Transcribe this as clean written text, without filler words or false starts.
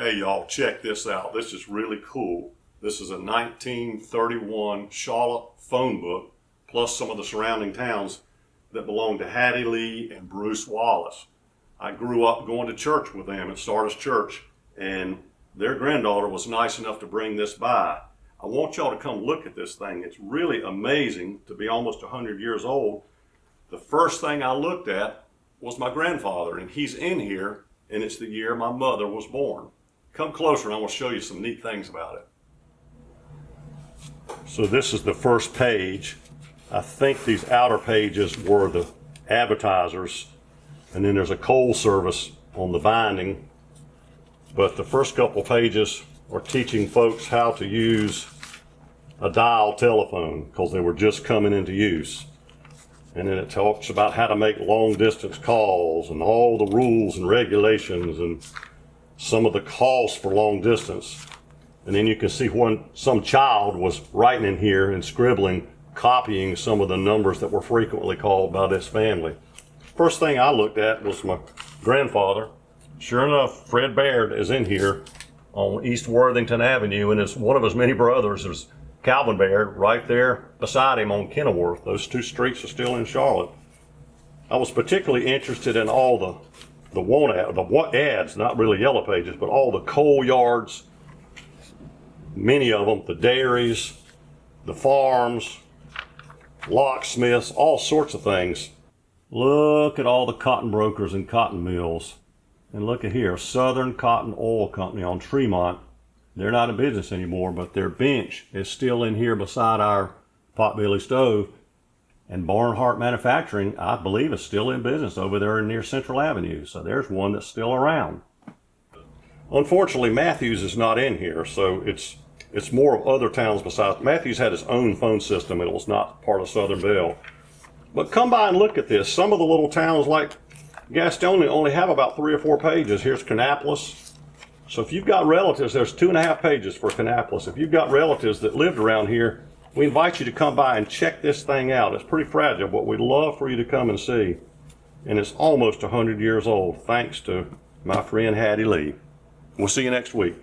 Hey y'all, check this out. This is really cool. This is a 1931 Charlotte phone book, plus some of the surrounding towns that belong to Hattie Lee and Bruce Wallace. I grew up going to church with them at Sardis Church, and their granddaughter was nice enough to bring this by. I want y'all to come look at this thing. It's really amazing to be almost 100 years old. The first thing I looked at was my grandfather, and he's in here, and it's the year my mother was born. Come closer and I will show you some neat things about it. So this is the first page. I think these outer pages were the advertisers, and then there's a coal service on the binding. But the first couple pages are teaching folks how to use a dial telephone because they were just coming into use. And then it talks about how to make long distance calls and all the rules and regulations and some of the costs for long distance. And then you can see when some child was writing in here and scribbling, copying some of the numbers that were frequently called by this family. First thing I looked at was my grandfather. Sure enough, Fred Baird is in here on East Worthington Avenue, and it's one of his many brothers is Calvin Baird right there beside him on Kenilworth. Those two streets are still in Charlotte. I was particularly interested in all the ads, not really yellow pages, but all the coal yards, many of them, the dairies, the farms, locksmiths, all sorts of things. Look at all the cotton brokers and cotton mills. And look at here, Southern Cotton Oil Company on Tremont. They're not in business anymore, but their bench is still in here beside our potbelly stove. And Barnhart Manufacturing, I believe, is still in business over there near Central Avenue. So there's one that's still around. Unfortunately, Matthews is not in here, so it's more of other towns besides. Matthews had his own phone system, and it was not part of Southern Bell. But come by and look at this. Some of the little towns like Gastonia only have about 3 or 4 pages. Here's Kannapolis. So if you've got relatives, there's 2.5 pages for Kannapolis. If you've got relatives that lived around here, we invite you to come by and check this thing out. It's pretty fragile, but we'd love for you to come and see. And it's almost 100 years old, thanks to my friend Hattie Lee. We'll see you next week.